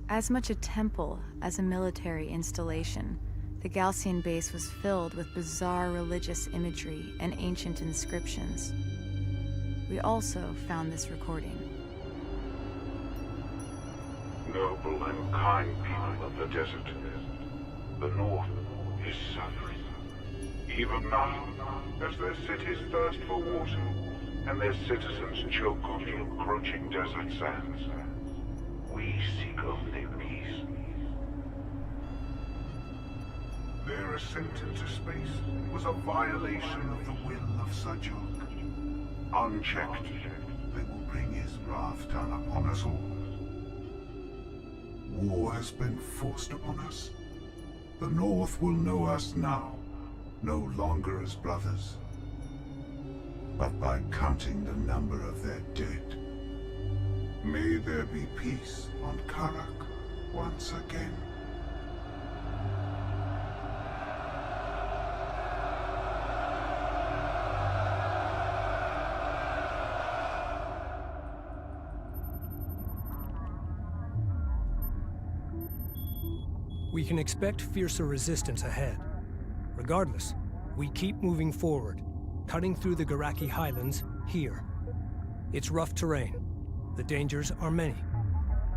As much a temple as a military installation, the Gaalsien base was filled with bizarre religious imagery and ancient inscriptions. We also found this recording. Noble and kind people of the desert, the North is suffering. Even now, as their cities thirst for water, and their citizens choke on the encroaching desert sands, we seek only peace. Their ascent into space was a violation of the will of Sajok. Unchecked, they will bring his wrath down upon us all. War has been forced upon us. The North will know us now, no longer as brothers, but by counting the number of their dead. May there be peace on Kharak once again. We can expect fiercer resistance ahead. Regardless, we keep moving forward, cutting through the Garaaki Highlands here. It's rough terrain. The dangers are many.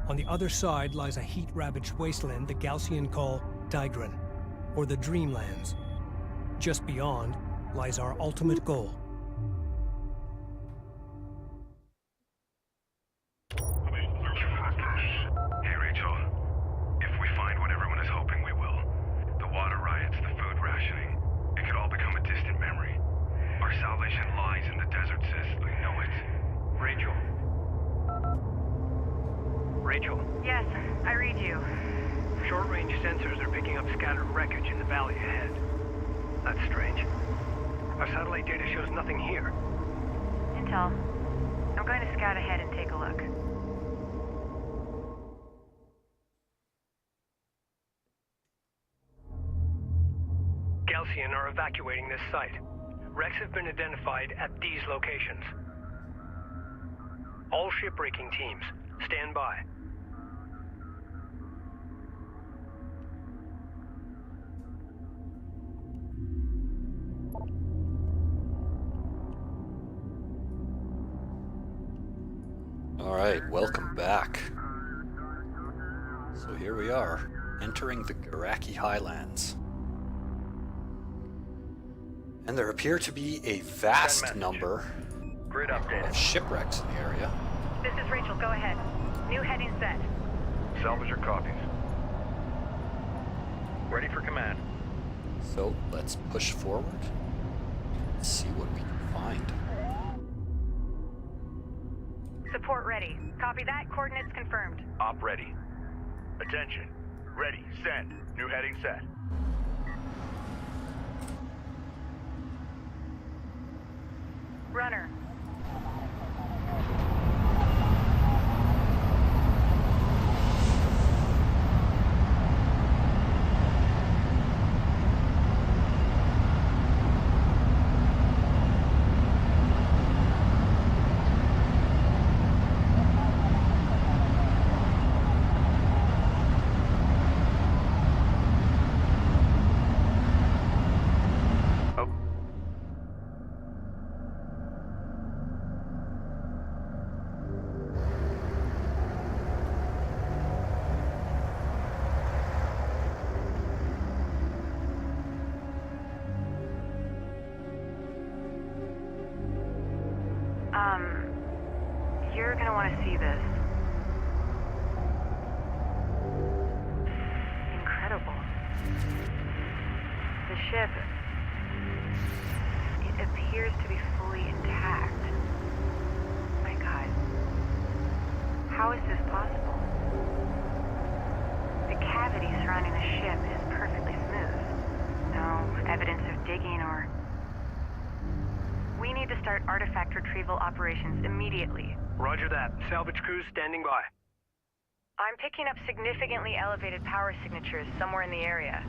On the other side lies a heat-ravaged wasteland the Gaalsien call Daigran, or the Dreamlands. Just beyond lies our ultimate goal. Hey, Rachel. If we find what everyone is hoping we will, the water riots, the food rationing, it could all become a distant memory. Our salvation lies in the desert, sis. I know it. Rachel. Rachel. Yes, I read you. Short-range sensors are picking up scattered wreckage in the valley ahead. That's strange. Our satellite data shows nothing here. Intel. I'm going to scout ahead and take a look. Gaalsien are evacuating this site. Wrecks have been identified at these locations. All shipbreaking teams, stand by. Alright, welcome back. So here we are, entering the Garaaki Highlands. And there appear to be a vast number Grid updated. of shipwrecks in the area. This is Rachel, go ahead. New heading set. Salvage your copies. Ready for command. So let's push forward and see what we can find. Support ready. Copy that, coordinates confirmed. Op ready. Attention. Ready. Send. New heading set. Runner. You're gonna want to see this. Incredible. The ship, it appears to be fully intact. My God. How is this possible? The cavity surrounding the ship is perfectly smooth. No evidence of digging or... We need to start artifact retrieval operations immediately. Roger that. Salvage crews standing by. I'm picking up significantly elevated power signatures somewhere in the area.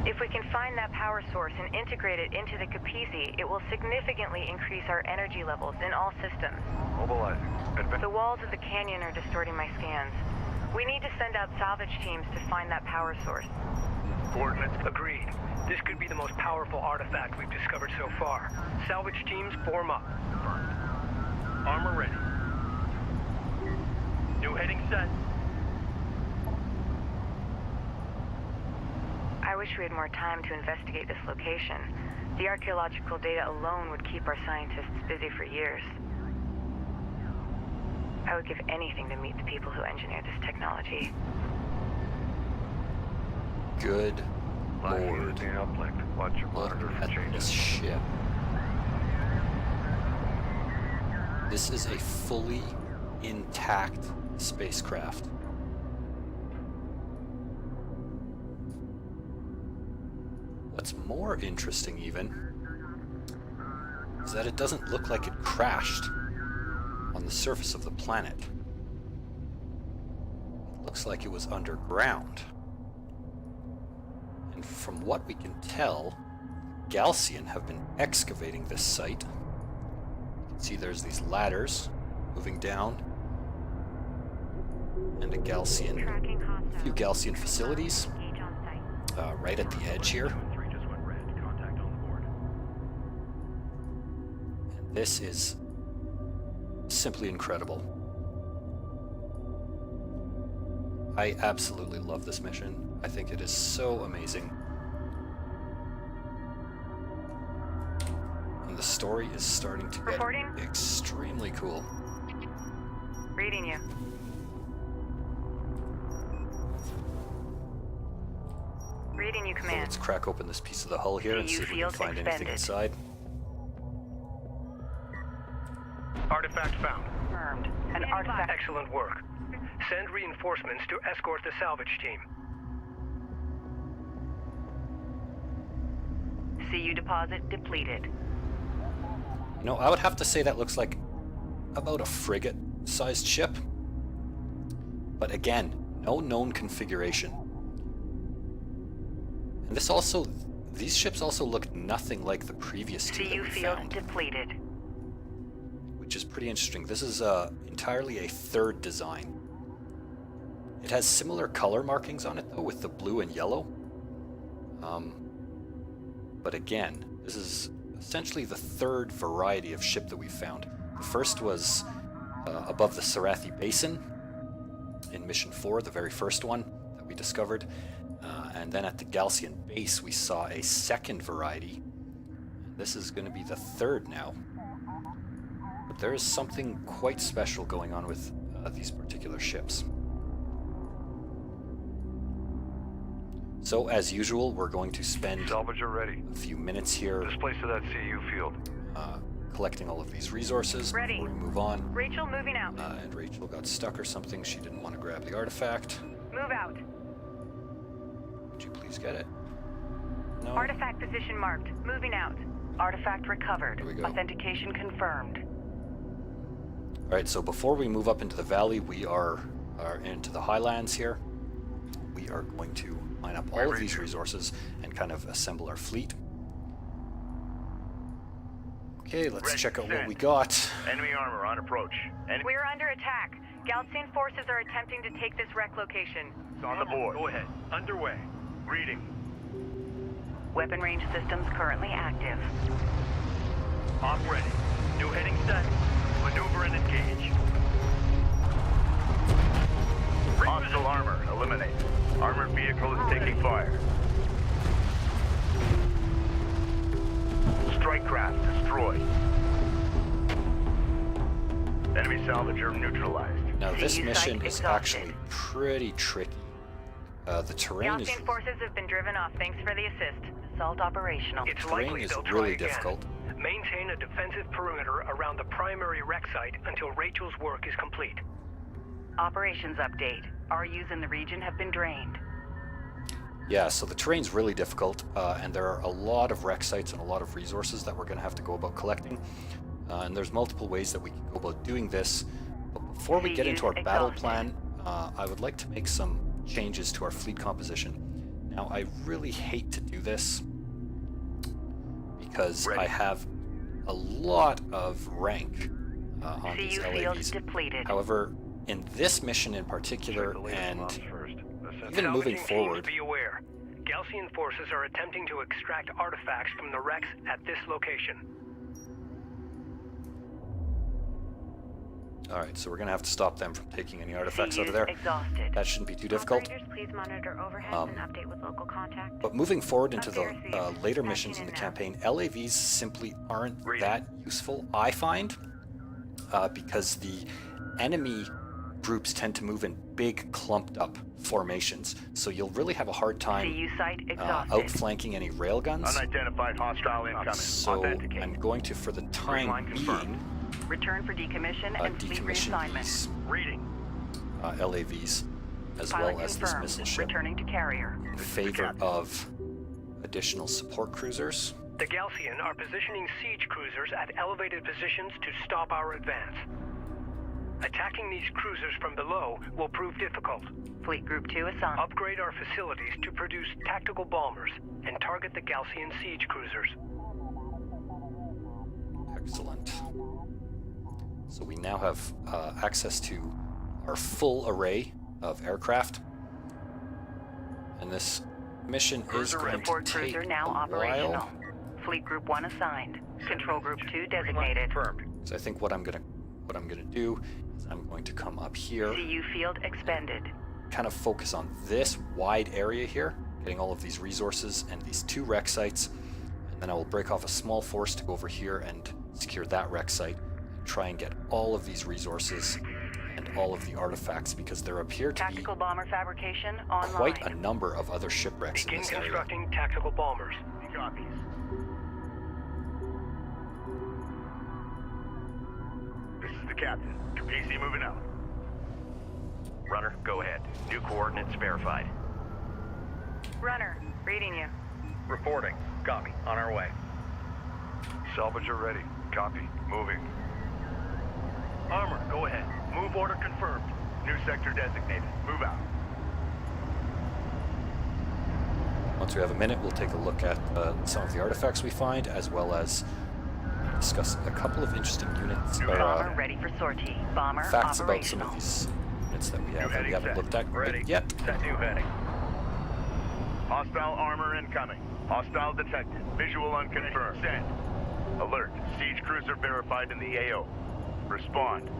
If we can find that power source and integrate it into the Kapisi, it will significantly increase our energy levels in all systems. Mobilizing. The walls of the canyon are distorting my scans. We need to send out salvage teams to find that power source. Coordinates agreed. This could be the most powerful artifact we've discovered so far. Salvage teams form up. Armor ready. New heading set. I wish we had more time to investigate this location. The archaeological data alone would keep our scientists busy for years. I would give anything to meet the people who engineered this technology. Good Lord. Watch your Look monitor for at changes. this ship. This is a fully intact spacecraft. What's more interesting even is that it doesn't look like it crashed on the surface of the planet. It looks like it was underground. And from what we can tell, Gaalsien have been excavating this site. You can see there's these ladders moving down. And a few Gaalsien facilities right at the edge here. And this is simply incredible. I absolutely love this mission. I think it is so amazing. And the story is starting to get Reporting? extremely cool. Reading you. Reading you, So Command. let's crack open this piece of the hull here and CU see if we can field find anything expended. inside. Artifact found. Confirmed. An artifact. Excellent work. Send reinforcements to escort the salvage team. CU deposit depleted. You know, I would have to say that looks like about a frigate-sized ship. But again, no known configuration. And these ships also look nothing like the previous two that CU we field found, depleted. which is pretty interesting. This is entirely a third design. It has similar color markings on it though, with the blue and yellow. But again, this is essentially the third variety of ship that we found. The first was above the Sarathi Basin in Mission 4, the very first one that we discovered. And then at the Gaalsien base, we saw a second variety. This is going to be the third now. But there is something quite special going on with these particular ships. So, as usual, we're going to spend Salvage are ready. a few minutes here Displace to that CU field. collecting all of these resources Ready. before we move on. Rachel, moving out. And Rachel got stuck or something. She didn't want to grab the artifact. Move out. Would you please get it? No? Artifact position marked. Moving out. Artifact recovered. There we go. Authentication confirmed. Alright, so before we move up into the valley, we are into the highlands here. We are going to line up all of these resources and kind of assemble our fleet. Okay, let's check out what we got. Enemy armor on approach. We are under attack. Gaalsien forces are attempting to take this wreck location. It's on the board. Go ahead. Underway. Reading. Weapon range systems currently active. Op ready. New heading set. Maneuver and engage. Hostile armor. Eliminate. Armored vehicle is taking fire. Strike craft destroyed. Enemy salvager neutralized. Now this CU mission site is exhausted. actually pretty tricky. The terrain is Gaalsien forces have been driven off. Thanks for the assist. Assault operational. It's terrain likely is they'll try really again. difficult. Maintain a defensive perimeter around the primary wreck site until Rachel's work is complete. Operations update. RUs in the region have been drained. Yeah, so the terrain's really difficult, and there are a lot of wreck sites and a lot of resources that we're going to have to go about collecting. And there's multiple ways that we can go about doing this. But before we get into our battle plan, I would like to make some changes to our fleet composition. Now, I really hate to do this because I have a lot of rank on these CU field LAVs. depleted. However, in this mission in particular, and even moving Salvaging forward, teams, be aware. Gaalsien forces are attempting to extract artifacts from the wrecks at this location. alright, so we're gonna have to stop them from taking any artifacts out of CU's there. exhausted. That shouldn't be too difficult. Operators, please monitor overheads and update with local contact. But moving forward into the Affairs, later dispatching missions in in the now. campaign, LAVs simply aren't that useful, I find, because the enemy groups tend to move in big, clumped-up formations. So you'll really have a hard time CU site exhausted. outflanking any railguns. Unidentified hostile incoming. So Authenticate. I'm going to, for the time being, Return for decommission and fleet decommission reassignment. these Reading. LAVs as Pilot well as this confirmed. missile ship Returning to carrier. in favor of additional support cruisers. The Gaalsien are positioning siege cruisers at elevated positions to stop our advance. Attacking these cruisers from below will prove difficult. Fleet Group 2 assigned. Upgrade our facilities to produce tactical bombers and target the Gaalsien siege cruisers. Excellent. So we now have access to our full array of aircraft. And this mission is going to Support take cruiser now a operational. while. Fleet Group 1 assigned. Control Group 2 designated. Confirmed. So I think what I'm gonna do is I'm going to come up here, CU field expended. kind of focus on this wide area here, getting all of these resources and these 2 wreck sites, and then I will break off a small force to go over here and secure that wreck site, and try and get all of these resources and all of the artifacts, because there appear to be Tactical bomber fabrication online. quite a number of other shipwrecks in Begin this area. constructing tactical bombers. Copies. This is the captain. Kapisi moving out. Runner, go ahead. New coordinates verified. Runner, reading you. Reporting. Copy. On our way. Salvager ready. Copy. Moving. Armor, go ahead. Move order confirmed. New sector designated. Move out. Once we have a minute, we'll take a look at some of the artifacts we find, as well as discuss a couple of interesting units, or Bomber ready for sortie. Bomber facts about some operational. of these units that we have that heading we haven't set. looked at Ready. yet. Set new heading. Hostile armor incoming. Hostile detected. Visual unconfirmed. Send. Alert. Siege cruiser verified in the AO. Respond.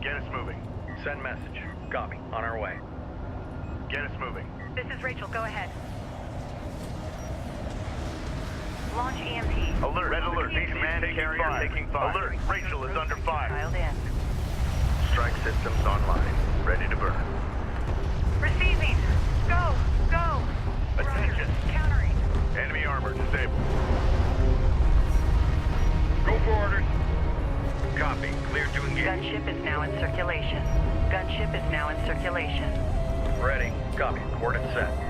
Get us moving. Send message. Copy. On our way. Get us moving. This is Rachel, go ahead. Launch EMP. Alert. Red alert. Command carrier taking fire. Alert. Rachel is under fire. Dialed in. Strike systems online. Ready to burn. Receiving. Go. Go. Attention. Countering. Enemy armor disabled. Go for orders. Copy. Clear to engage. Gunship is now in circulation. Gunship is now in circulation. Ready. Copy. Coordinates set.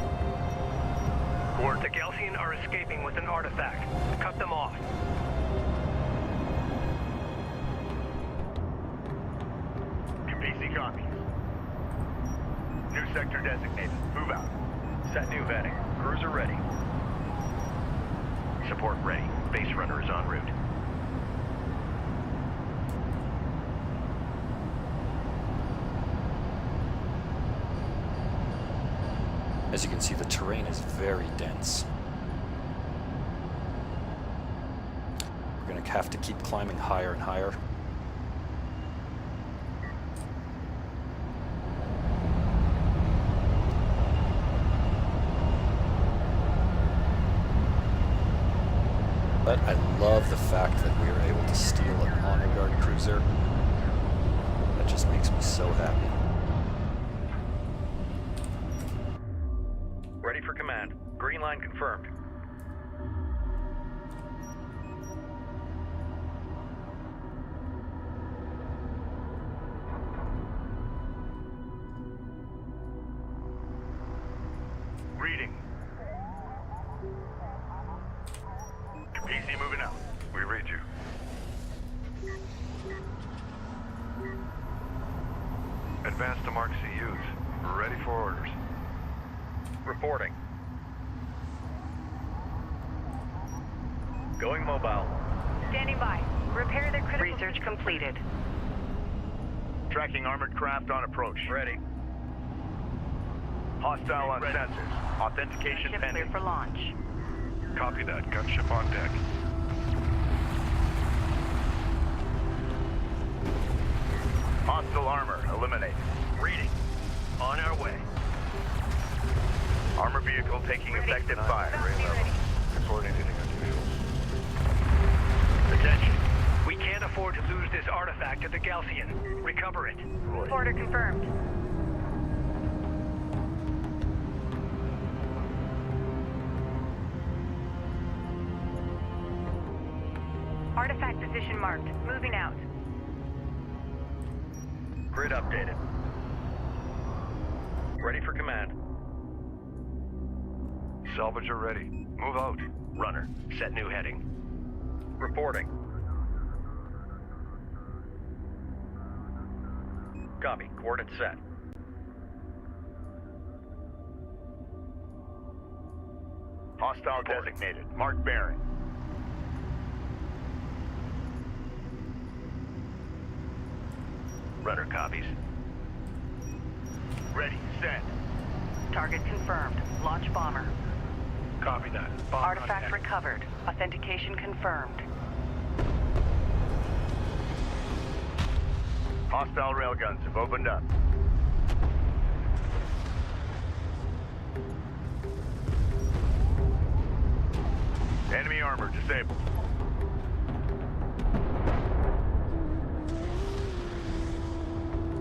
The Gaalsien are escaping with an artifact. Cut them off. Kapisi copies. New sector designated. Move out. Set new heading. Cruiser ready. Support ready. Base runner is en route. As you can see, the terrain is very dense. We're going to have to keep climbing higher and higher. But I love the fact that we were able to steal an honor guard cruiser. That just makes me so happy. Ready for command. Green line confirmed. Reading. Kapisi moving out. We read you. Advance to mark CUs. We're ready for orders. Reporting. Going mobile. Standing by. Repair the critical... Research completed. Tracking armored craft on approach. Ready. Hostile on sensors. Authentication Ship pending. clear for launch. Copy that. Gunship on deck. Hostile armor eliminated. Reading. On our way. Armor vehicle taking effective fire. Coordinating unusual. Attention. We can't afford to lose this artifact at the Gaalsien. Recover it. Order confirmed. Artifact position marked. Moving out. Grid updated. Ready for command. Salvager ready. Move out. Runner, set new heading. Reporting. Copy. Coordinates set. Hostile designated. Mark bearing. Runner copies. Ready. Send. Target confirmed. Launch bomber. Copy that. Bomb Artifact contact. recovered. Authentication confirmed. Hostile railguns have opened up. Enemy armor disabled.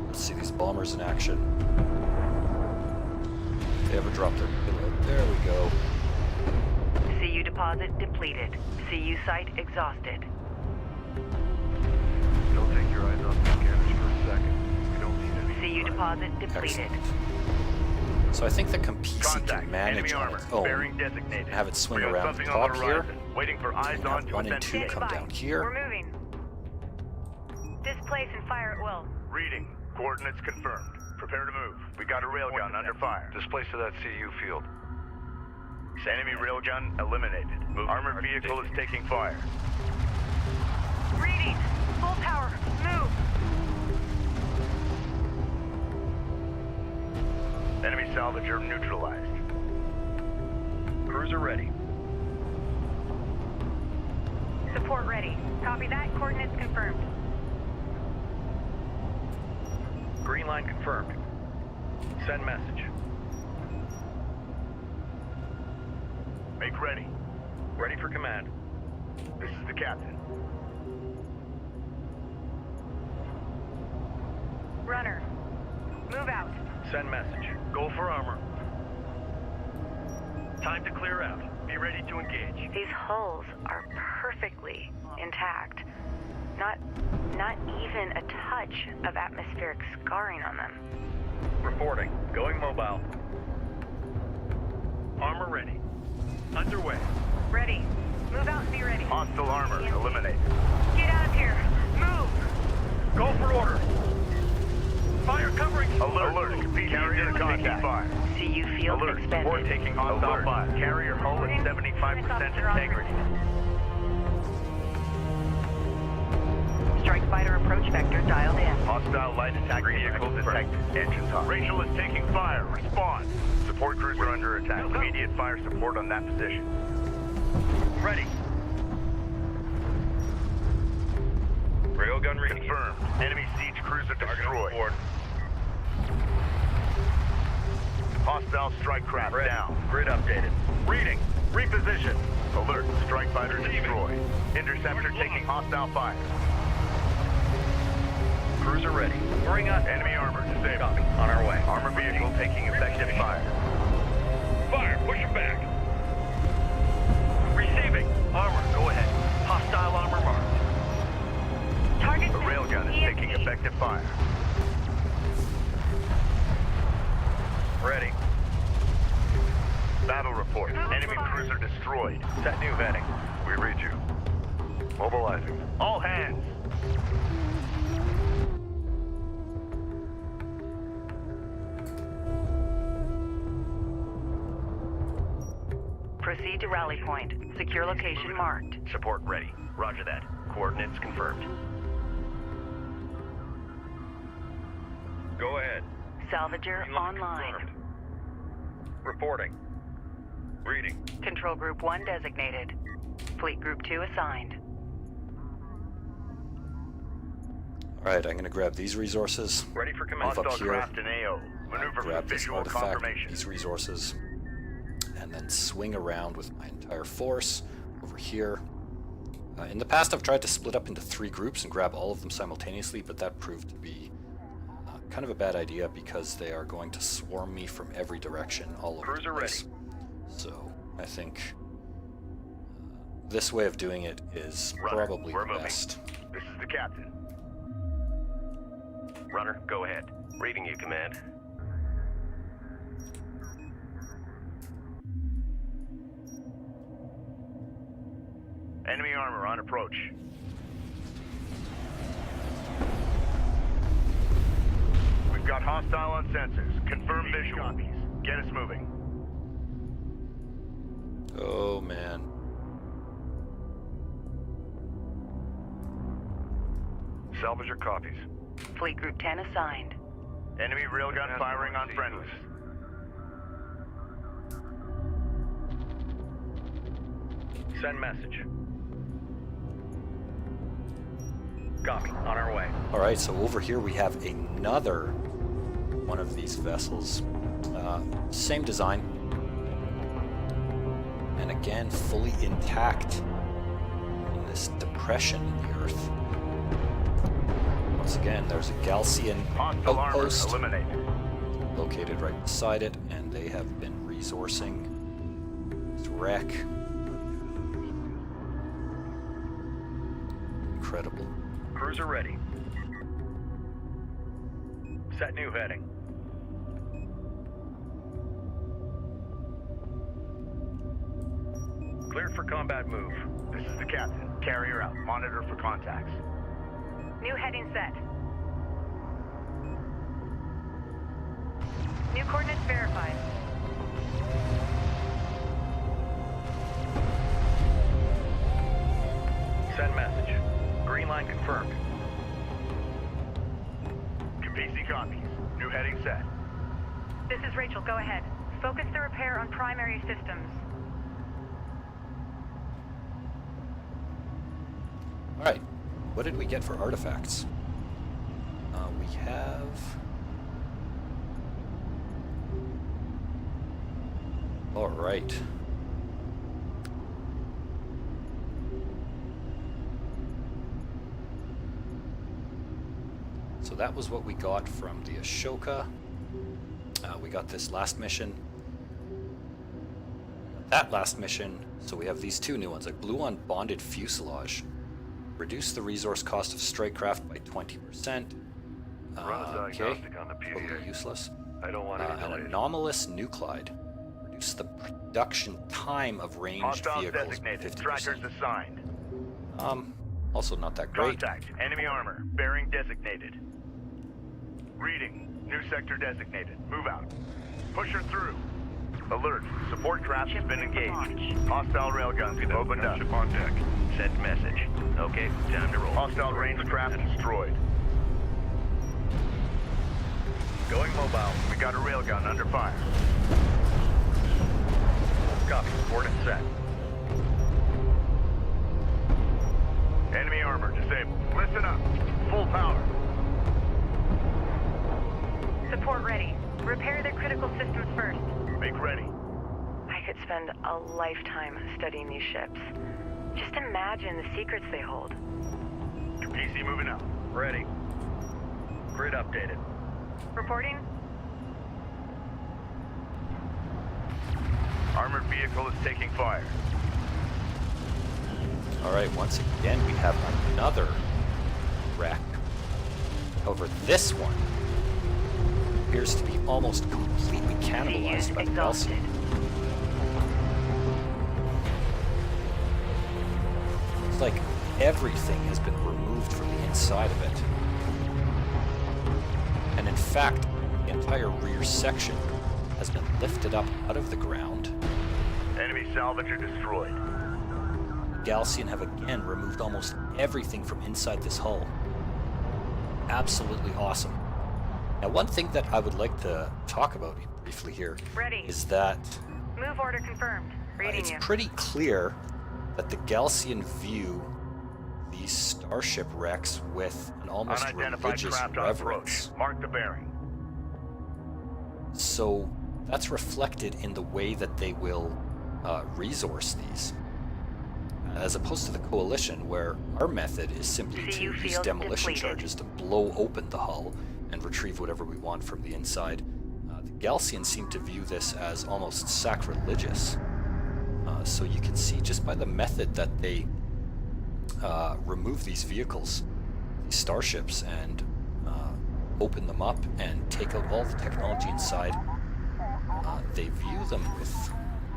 Let's see these bombers in action. If they ever drop their payload. There we go. CU deposit depleted. CU site exhausted. Don't take your eyes off the scanners for a second. We don't need any. CU deposit depleted. Excellent. So I think the Kapisi Contact. can manage Enemy on armor. its own Bearing designated. and have it swing We got around the something on top the here. horizon. Waiting for eyes And on have to 1 and authenticate. 2 come down here. We're moving. Displace and fire at will. Reading. Coordinates confirmed. Prepare to move. We got a railgun under fire. Displace to that CU field. Enemy railgun eliminated. Armored vehicle is taking fire. Reading. Full power. Move. Enemy salvager neutralized. Cruiser ready. Support ready. Copy that. Coordinates confirmed. Green line confirmed. Send message. Make ready. Ready for command. This is the captain. Runner. Move out. Send message. Go for armor. Time to clear out. Be ready to engage. These hulls are perfectly intact. Not even a touch of atmospheric scarring on them. Reporting. Going mobile. Armor ready. Underway. Ready. Move out and be ready. Hostile armor eliminated. Get out of here. Move. Go for orders. Fire covering. Alert. Kapisi carrier contact. Fire. CU field Alert. Support expended. taking hostile fire. Carrier hull at 75% integrity. Strike fighter approach vector dialed in. Hostile light attack vehicle detected. Engines hot. Rachel is taking fire. Respond. Support cruiser under attack. Immediate fire support on that position. Ready. Railgun ready. Confirmed. Enemy siege cruiser destroyed. Hostile strike craft Ready. down. Grid updated. Reading. Reposition. Alert. Strike fighter destroyed. Interceptor taking hostile fire. Cruiser ready. Bring up. Enemy armor disabled. Copy. On our way. Armor vehicle taking effective fire. Fire. Push him back. Receiving. Armor. Go ahead. Hostile armor marked. Target. The railgun is taking effective fire. Ready. Battle report. Enemy cruiser destroyed. Set new heading. We read you. Mobilizing. All hands. Proceed to rally point. Secure location marked. Support ready. Roger that. Coordinates confirmed. Salvager online. Confirmed. Reporting. Reading. Control Group 1 designated. Fleet Group 2 assigned. Alright, I'm going to grab these resources. Ready for command. Move up Hostile here. craft in AO. Maneuver for Grab this visual artifact, confirmation. these resources, and then swing around with my entire force over here. In the past, I've tried to split up into 3 groups and grab all of them simultaneously, but that proved to be kind of a bad idea because they are going to swarm me from every direction all over Cruiser the place. ready. So I think this way of doing it is Runner, probably we're the moving. best. This is the captain. Runner, go ahead. Reading you, command. Enemy armor on approach. We've got hostile on sensors. Confirm visual. Copies. Get us moving. Oh man. Salvager copies. Fleet Group 10 assigned. Enemy railgun firing on friendlies. Send message. Copy. On our way. Alright, so over here we have another one of these vessels. Same design. And again, fully intact in this depression in the earth. Once again, there's a Gaalsien Hostile armor outpost eliminated. located right beside it, and they have been resourcing this wreck. Incredible. Cruiser ready. Set new heading. Cleared for combat move. This is the captain. Carrier out. Monitor for contacts. New heading set. New coordinates verified. Send message. Green line confirmed. Kapisi copies. New heading set. This is Rachel, go ahead. Focus the repair on primary systems. Alright, what did we get for artifacts? We have... Alright. So that was what we got from the Ashoka. We got this last mission. That last mission, so we have these 2 new ones. A blue on bonded fuselage. Reduce the resource cost of strike craft by 20%. Okay, totally useless. I don't want An anomalous nuclide. Reduce the production time of ranged Hostiles vehicles by designated. 50%. Trackers assigned. Also not that great. Contact. Enemy armor. Bearing designated. Reading. New sector designated. Move out. Push her through. Alert. Support craft has been engaged. Hostile railguns have opened up. Ship on deck. Send message. Okay, time to roll. Hostile range craft destroyed. Going mobile. We got a railgun under fire. Copy. Coordinates set. Enemy armor disabled. Listen up. Full power. Support ready. Repair the critical systems first. Make ready. I could spend a lifetime studying these ships. Just imagine the secrets they hold. Kapisi moving out. Ready. Grid updated. Reporting? Armored vehicle is taking fire. Alright, once again we have another wreck. However, this one appears to be almost completely cannibalized by the Gaalsien. It's like everything has been removed from the inside of it. And in fact, the entire rear section has been lifted up out of the ground. Enemy salvager destroyed. Gaalsien have again removed almost everything from inside this hull. Absolutely awesome. Now, one thing that I would like to talk about briefly here Ready. is that Move order confirmed. Reading it's you. pretty clear that the Gaalsien view these starship wrecks with an almost Unidentified religious craft on reverence. approach. Mark the bearing. So that's reflected in the way that they will resource these. As opposed to the Coalition, where our method is simply to CU use field demolition depleted. charges to blow open the hull and retrieve whatever we want from the inside. The Gaalsien seem to view this as almost sacrilegious. So you can see just by the method that they remove these vehicles, these starships, and open them up and take out all the technology inside, they view them with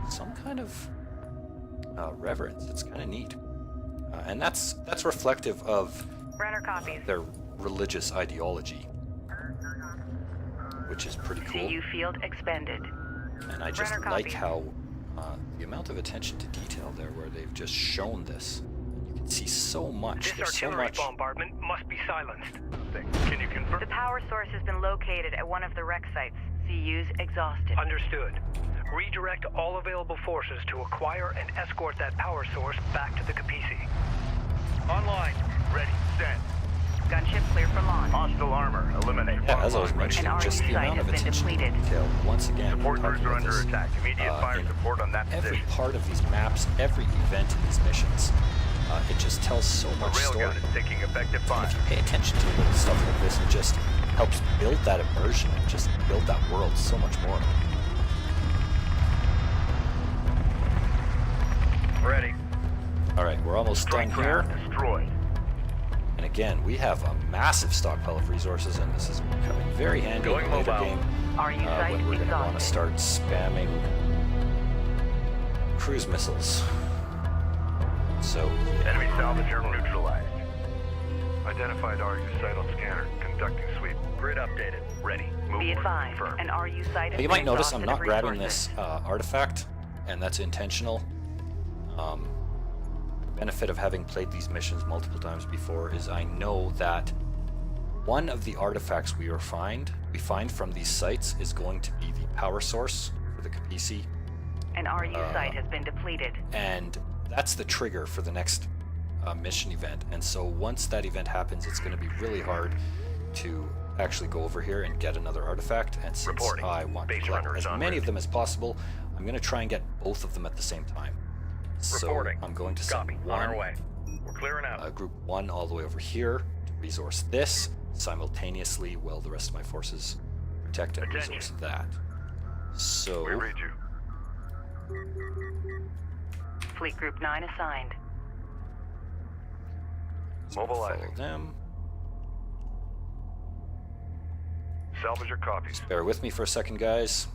some kind of reverence. It's kind of neat. And that's reflective of Runner copies. their religious ideology, which is pretty cool. CU field expended. And I just Runner like copy. how the amount of attention to detail there, where they've just shown this. You can see so much. This There's so artillery much. bombardment must be silenced. Can you confirm? The power source has been located at one of the wreck sites. CU's exhausted. Understood. Redirect all available forces to acquire and escort that power source back to the Kapisi. Online. Ready. Stand. Gunship clear for launch. Hostile armor. Eliminate. Yeah, as I was Online. mentioning, An just RE the site amount of has been attention to depleted. detail. Once again, Support we're talking crews are about under this, attack. Immediate fire in support on that every position. part of these maps, every event in these missions, it just tells so A much story. railgun is taking effective And fire. if you pay attention to little stuff like this, it just helps build that immersion and just build that world so much more. Ready. All right, we're almost done Strike here. craft destroyed. And again, we have a massive stockpile of resources, and this is becoming very handy Going in the later mobile. game RU site when we're going to want to exhausted. start spamming cruise missiles. So, Enemy salvager neutralized. Identified RU site on scanner. Conducting sweep. Grid updated. Ready. Move Be order advised, confirmed. an RU site has you been might notice I'm exhausted not of grabbing resources. this artifact, and that's intentional. The benefit of having played these missions multiple times before is I know that one of the artifacts we find from these sites is going to be the power source for the Kapisi, An RU site has been depleted. and that's the trigger for the next mission event. And so once that event happens, it's going to be really hard to actually go over here and get another artifact. And since Reporting. I want to Base collect runner is as en many route. of them as possible, I'm going to try and get both of them at the same time. So Reporting. I'm going to send Copy. On one, our way. We're clearing out. group 1 all the way over here to resource this simultaneously while the rest of my forces protect and Attention. resource that. So We read you. Fleet Group 9 assigned. Mobilizing. follow them. Salvager copies. Bear with me for a second, guys.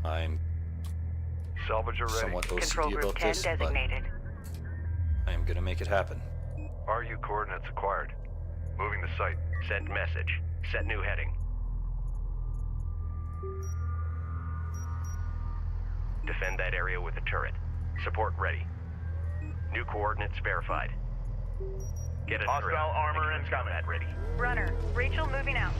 I'm Salvager ready. somewhat Control OCD Group about 10 this, but designated. I am going to make it happen. RU coordinates acquired. Moving the site. Send message. Set new heading. Defend that area with a turret. Support ready. New coordinates verified. Get a Hostile turret. armor Express incoming. combat ready. Runner, Rachel moving out.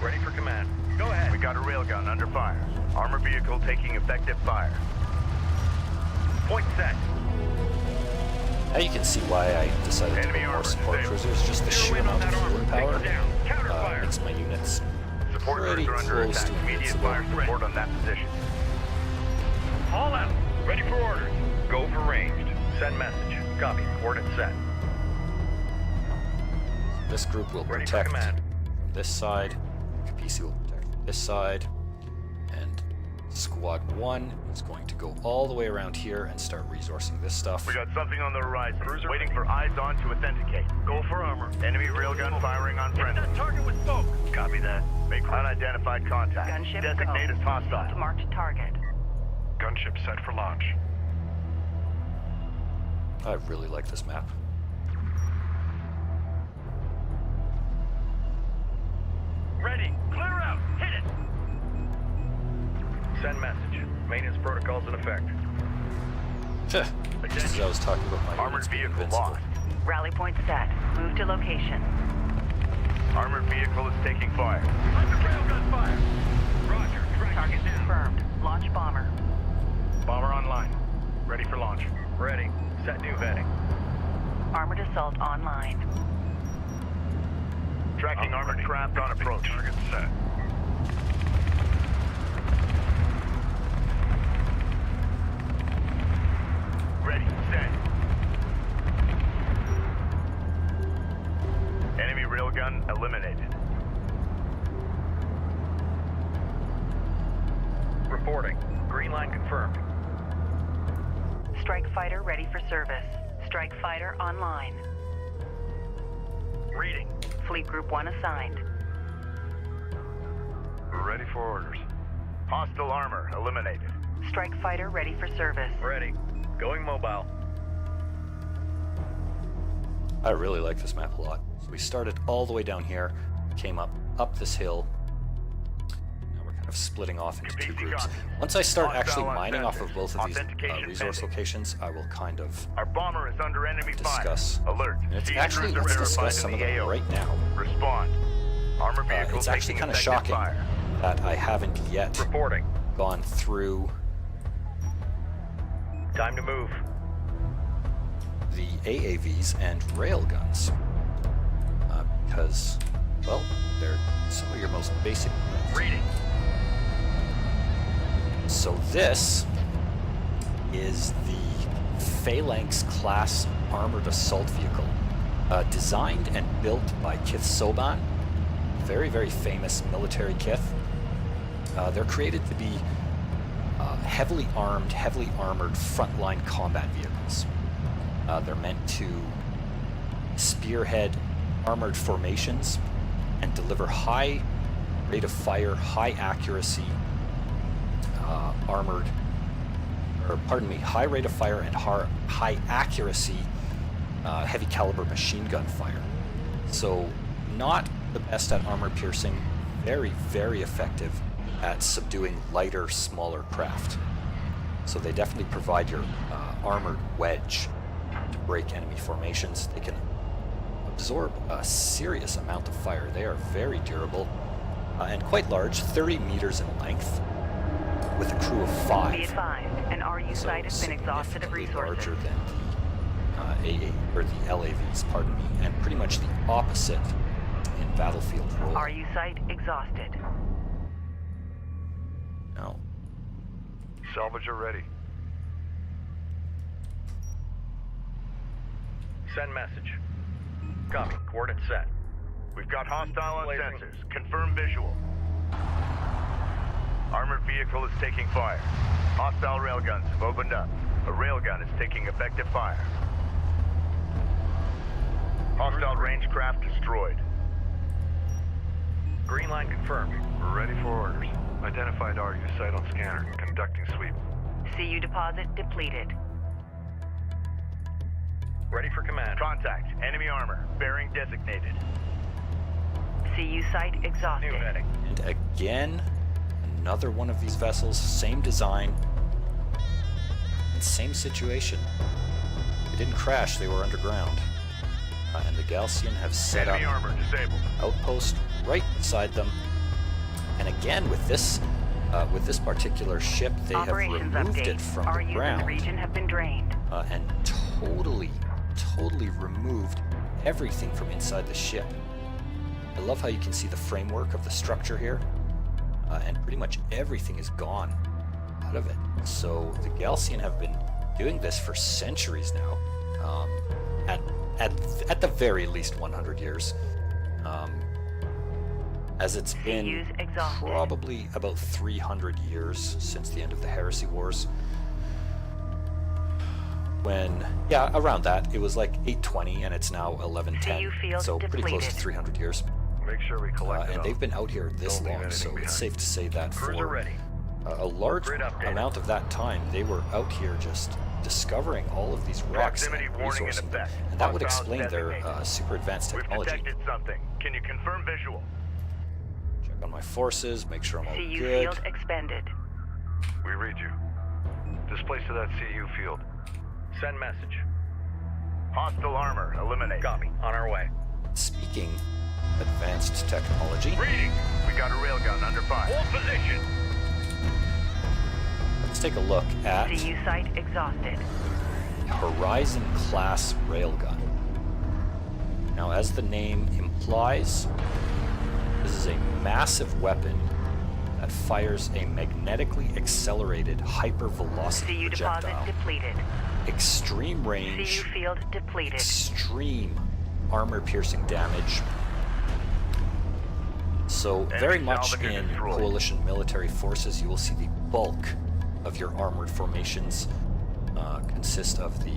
Ready for command. Go ahead. We got a railgun under fire. Armor vehicle taking effective fire. Point set. Now you can see why I decided to Enemy put more armor support disabled. cruisers. Just the sheer Zero in on amount of that fueling armor. power Take them down. Counterfire. makes my units Support pretty crews are under close attack. to Immediate invincible. fire support on that position. All out. Ready for orders. Go for ranged. Send message. Copy. Coordinates set. This group will Ready for protect command. from this side. Kapisi will protect from this side. And Squad 1 is going to go all the way around here and start resourcing this stuff. We got something on the horizon. Cruiser waiting for eyes on to authenticate. Go for armor. Enemy railgun firing on friendly. target with smoke. Copy that. Make unidentified contact. Gunship Designate go. as hostile. Marked target. Gunship set for launch. I really like this map. Ready. Clear out. Hit it. Send message. Maintenance protocols in effect. Just as I was talking about my Armored units being vehicle invincible. lost. Rally point set. Move to location. Armored vehicle is taking fire. Under railgun fire. Roger. Target confirmed. Launch bomber. Bomber online. Ready for launch. Ready. Set new heading. Armored assault online. Tracking armored craft on approach. Target set. Ready, set. Enemy railgun eliminated. Reporting. Green line confirmed. Strike fighter ready for service. Strike fighter online. Reading. Fleet Group 1 assigned. We're ready for orders. Hostile armor eliminated. Strike fighter ready for service. Ready. Going mobile. I really like this map a lot. So we started all the way down here, came up this hill. Now we're kind of splitting off into two groups. Once I start actually mining off of both of these resource locations, I will kind of Our bomber is under enemy discuss. fire. Alert. And it's Siege actually, cruiser let's verified discuss some in of the them AO. right now. Respond. Armor vehicle It's actually taking kind of effective shocking fire. that I haven't yet Reporting. gone through Time to move. the AAVs and railguns. Because, well, they're some of your most basic ones. Reading. So this is the Phalanx class armored assault vehicle, designed and built by Kith Soban, very, very famous military Kith. They're created to be heavily armed, heavily armored frontline combat vehicles. They're meant to spearhead armored formations and deliver high rate of fire, high accuracy, high rate of fire and high accuracy heavy caliber machine gun fire. So not the best at armor piercing, very, very effective at subduing lighter, smaller craft. So they definitely provide your armored wedge to break enemy formations. They can absorb a serious amount of fire. They are very durable and quite large, 30 meters in length, with a crew of 5. Be advised, an RU So site has been exhausted of significantly resources. larger than the AA or the LAVs, pardon me, and pretty much the opposite in battlefield role. RU site exhausted. Now, Salvager ready. Send message. Copy. Coordinates set. We've got hostile on Blazing. sensors. Confirm visual. Armored vehicle is taking fire. Hostile railguns have opened up. A railgun is taking effective fire. Hostile range craft destroyed. Green line confirmed. We're ready for orders. Identified RU site on scanner. Conducting sweep. CU deposit depleted. Ready for command. Contact. Enemy armor. Bearing designated. CU site exhausted. New heading. and again, another one of these vessels, same design, and same situation. They didn't crash, they were underground. And the Gaalsien have set Enemy up armor disabled. outpost right beside them. And again, with this particular ship, they have Operations removed update. it from the RUs in the ground region have been drained. and totally removed everything from inside the ship. I love how you can see the framework of the structure here, and pretty much everything is gone out of it. So the Gaalsien have been doing this for centuries now, at the very least 100 years. As it's been CUs exhausted. probably about 300 years since the end of the Heresy Wars. When, yeah, around that, it was like 820 and it's now 1110. CU field So pretty close to depleted. 300 years. Make sure we collect it And all. they've been out here this Don't leave long, so anything it's behind. safe to say that Cruiser for ready. a large Grid updated. amount of that time, they were out here just discovering all of these wrecks Proximity and warning in resourcing them. effect. And that would Hostiles explain their designated. super advanced We've technology. detected something. Can you confirm visual? Check on my forces, make sure I'm all CU good. field expended. We read you. Displace to that CU field. Send message. Hostile armor eliminated. Copy. On our way. Speaking of advanced advanced technology. Reading. We got a railgun under fire. Hold position. Let's take a look at CU site exhausted. Horizon-class railgun. Now, as the name implies, this is a massive weapon that fires a magnetically accelerated hypervelocity CU deposit projectile. depleted. Extreme range, CU field depleted. extreme armor-piercing damage. So, very much salvage in destroyed. coalition military forces, you will see the bulk of your armored formations consist of the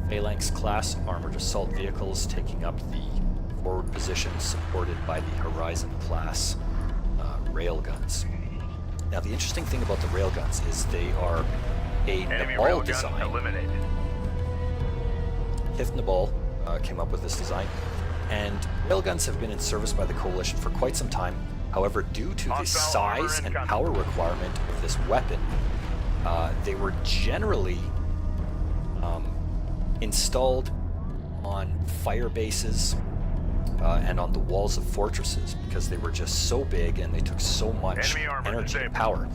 Phalanx-class armored assault vehicles taking up the forward positions supported by the Horizon-class railguns. Now, the interesting thing about the railguns is they are a Enemy Nabal railgun design. eliminated. Hith Nabal came up with this design, and railguns have been in service by the Coalition for quite some time. However, due to the Hostile armor size and incoming. power requirement of this weapon, they were generally installed on fire bases and on the walls of fortresses because they were just so big and they took so much Enemy armor energy and disabled. power.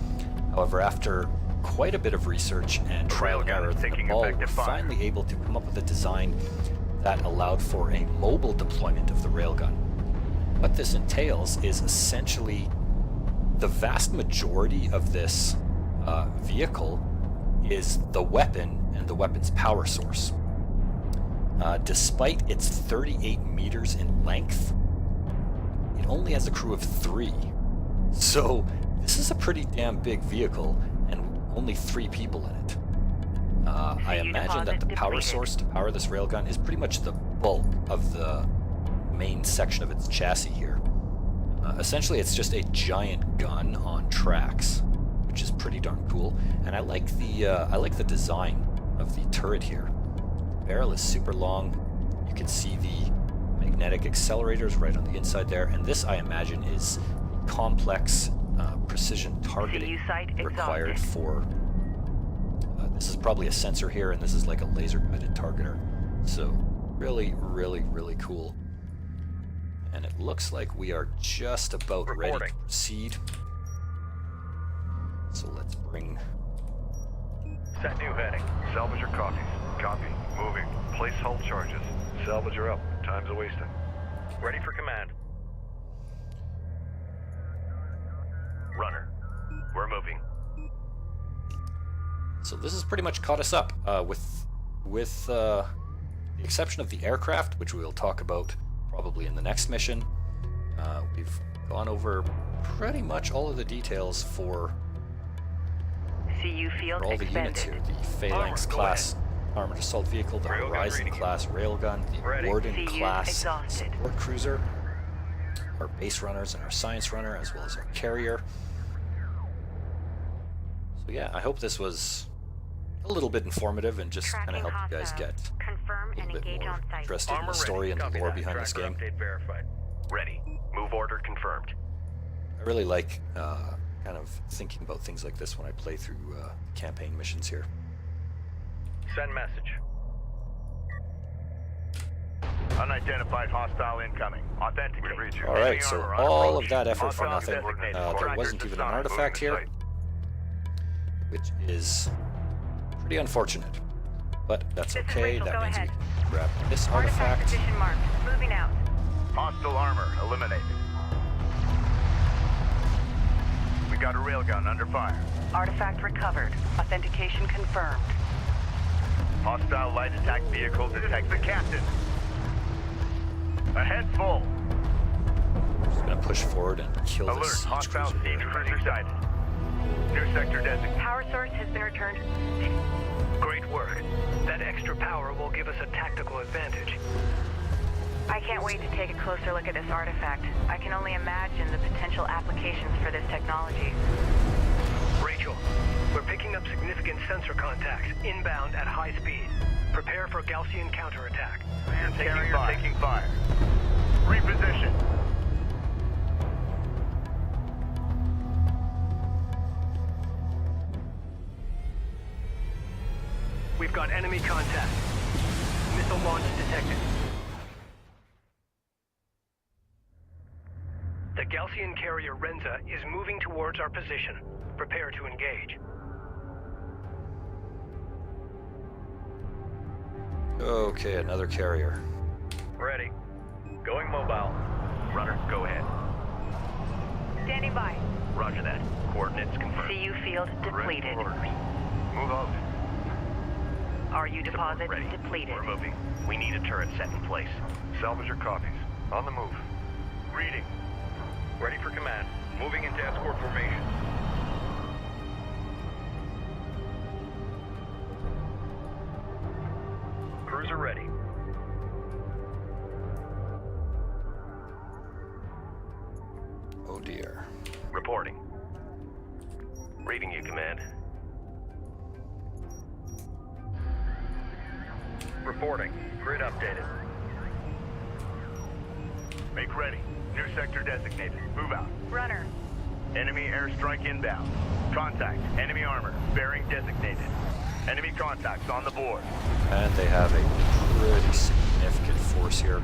However, after quite a bit of research and The trial and railgun error, is the taking Nabal were effective fire. finally able to come up with a design that allowed for a mobile deployment of the railgun. What this entails is essentially the vast majority of this vehicle is the weapon and the weapon's power source. Despite its 38 meters in length, it only has a crew of 3. So this is a pretty damn big vehicle and only 3 people in it. I imagine that the power source to power this railgun is pretty much the bulk of the main section of its chassis here. Essentially, it's just a giant gun on tracks, which is pretty darn cool. And I like the design of the turret here. The barrel is super long. You can see the magnetic accelerators right on the inside there. And this, I imagine, is complex precision targeting CU site required exhausted. for. This is probably a sensor here, and this is like a laser-guided targeter. So, really, really, really cool. And it looks like we are just about ready to Reporting. proceed. So let's bring... Set new heading. Salvage your copies. Copy. Moving. Place hull charges. Salvage her up. Time's a wasting. Ready for command. Runner. We're moving. So this has pretty much caught us up, with the exception of the aircraft, which we'll talk about probably in the next mission. We've gone over pretty much all of the details for CU field all the units here. expended. The Phalanx Armor, go class armored assault vehicle, the Railgun Horizon reading. class railgun, the Ready. Warden CU class exhausted. support cruiser, our base runners and our science runner, as well as our carrier. So yeah, I hope this was a little bit informative and just kind of help you guys get Confirm a and little bit engage more on site. interested in Armor the story ready. and the Copy lore that. behind this Tracker game. update verified. Ready. Move order confirmed. I really like kind of thinking about things like this when I play through campaign missions here. Send message. Unidentified hostile incoming. Authentic. We read you. All right, Enemy so armor on all approach. of that effort for Hostile nothing. designated. There Trackers wasn't even an assigned. artifact Moving here, site. which is pretty unfortunate. But that's This is okay. Rachel, That go means ahead. we can grab this Artifact artifact. position marked. Moving out. Hostile armor eliminated. We got a railgun under fire. Artifact recovered. Authentication confirmed. Hostile light attack vehicle detected. The captain. Ahead full. Just gonna push forward and kill Alert. this siege Hostile cruiser siege here. cruiser sighted. New sector designated. Power source has been returned. Great work. That extra power will give us a tactical advantage. I can't wait to take a closer look at this artifact. I can only imagine the potential applications for this technology. Rachel, we're picking up significant sensor contacts inbound at high speed. Prepare for Gaalsien counterattack. Carrier taking fire. Reposition. We've got enemy contact. Missile launch detected. The Gaalsien carrier Renza is moving towards our position. Prepare to engage. Okay, another carrier. Ready. Going mobile. Runner, go ahead. Standing by. Roger that. Coordinates confirmed. CU field depleted. Move out. RU deposit Ready. depleted. We're moving. We need a turret set in place. Salvage your copies. On the move. Reading. Ready for command. Moving into escort formation. Cruiser ready. Oh dear. Reporting. Reading you, command. Reporting. Grid updated. Make ready. New sector designated. Move out. Runner. Enemy airstrike inbound. Contact. Enemy armor. Bearing designated. Enemy contacts on the board. And they have a pretty significant force here.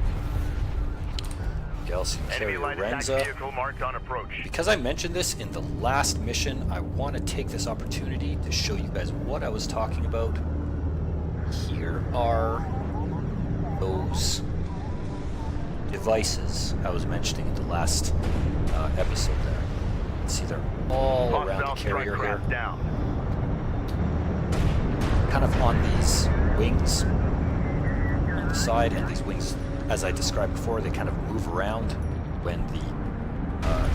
Gaalsien Enemy carrier light attack Renza. vehicle marked on approach. Because I mentioned this in the last mission, I want to take this opportunity to show you guys what I was talking about. Here are those devices I was mentioning in the last episode there. See, they're all around the carrier here. Down. Kind of on these wings on the side, and these wings, as I described before, they kind of move around when the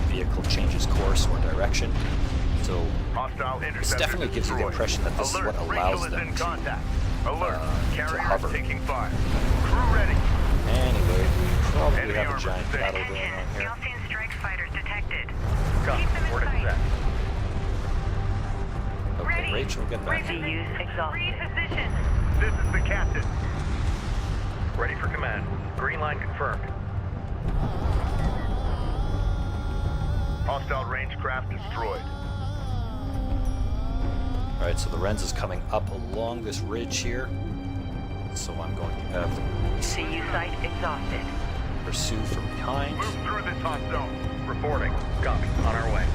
vehicle changes course or direction. So Hostile this interceptor definitely gives you the destroyed. impression that this Alert, is what allows Rachel is them in to, contact. Alert. Carrier hover. is taking fire. Crew ready. Anyway, we probably Enemy have a armor giant set. battle going on here. Gaalsien strike fighters detected. Copy. Keep them in Coordinates sight. set. Okay, Ready. Rachel, get back. CU's exhausted. Reposition. This is the captain. Ready for command. Green line confirmed. Hostile range craft destroyed. Alright, so the Renza's coming up along this ridge here. So I'm going to have them CU site exhausted. pursue from behind. Move through this hot zone. Reporting. Copy. On our way.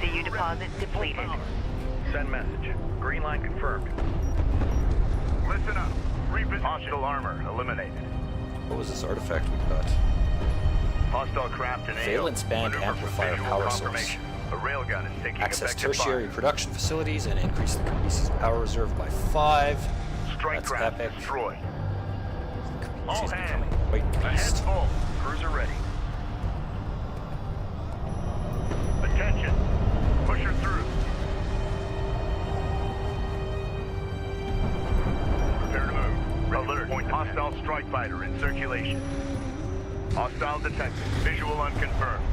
CU deposit depleted. Send message. Green line confirmed. Listen up. Reposition. Hostile armor eliminated. What was this artifact we got? Hostile craft in Valence band Maneuver for amplifier visual power source. confirmation. A railgun is taking Access effective tertiary fire. production facilities and increase the Kapisi's power reserve by 5. Strike That's craft epic. destroyed. All Kapisi's hands. becoming quite Ahead beast. full. Cruiser ready. Attention. Push her through. Prepare to move. Alert. Hostile strike fighter in circulation. Hostile detected. Visual unconfirmed.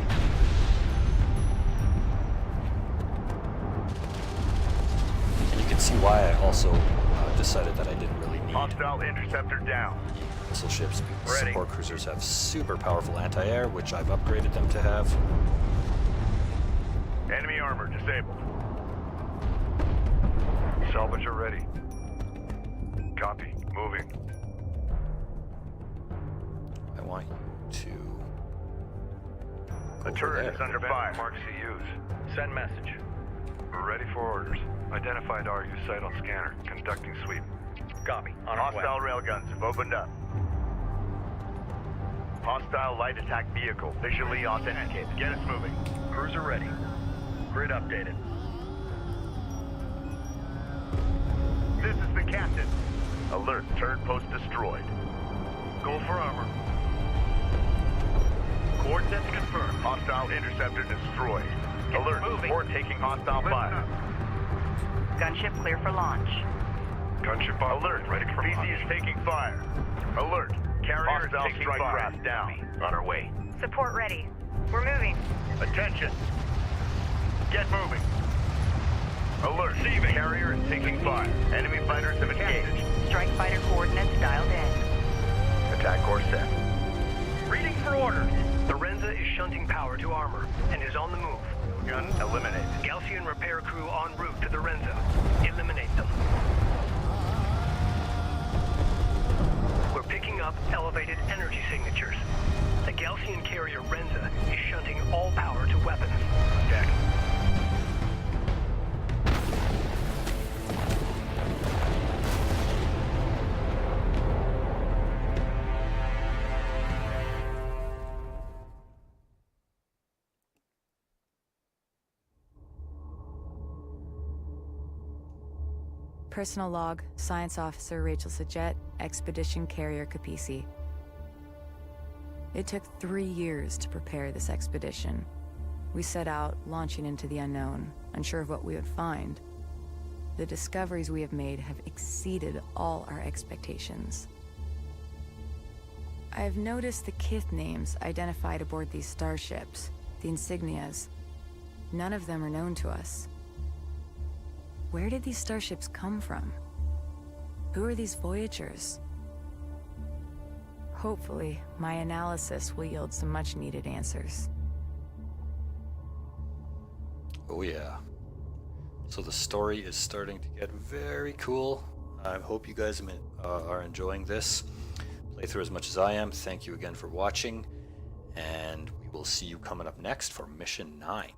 And you can see why I also decided that I didn't really need Hostile interceptor down. missile ships. Because Ready. support cruisers have super powerful anti-air, which I've upgraded them to have. Enemy armor disabled. Salvager ready. Copy. Moving. I want you to go The over turret there. is under fire. Mark CUs. Send message. We're ready for orders. Identified RU site on scanner. Conducting sweep. Copy. On our way. Hostile railguns have opened up. Hostile light attack vehicle visually authenticated. Get us moving. Cruiser ready. Grid updated. This is the captain. Alert, turret post destroyed. Go for armor. Coordinates confirmed. Hostile interceptor destroyed. Alert, support taking hostile fire. Gunship clear for launch. Gunship up. Alert, Ready for Kapisi launch. is taking fire. Alert, carrier is taking fire. Craft down. On our way. Support ready. We're moving. Attention. Get moving. Alert, carrier is taking fire. Enemy fighters have engaged. Strike fighter coordinates dialed in. Attack course set. Reading for orders. The Renza is shunting power to armor and is on the move. Railgun eliminated. Gaalsien repair crew en route to the Renzo. Eliminate them. We're picking up elevated energy signatures. The Gaalsien carrier Renza is shunting all power to weapons. Deck. Personal log, Science Officer Rachel Sajet, Expedition Carrier Kapisi. It took 3 years to prepare this expedition. We set out, launching into the unknown, unsure of what we would find. The discoveries we have made have exceeded all our expectations. I have noticed the kith names identified aboard these starships, the insignias. None of them are known to us. Where did these starships come from? Who are these Voyagers? Hopefully, my analysis will yield some much-needed answers. Oh yeah. So the story is starting to get very cool. I hope you guys are enjoying this playthrough as much as I am. Thank you again for watching, and we will see you coming up next for Mission 9.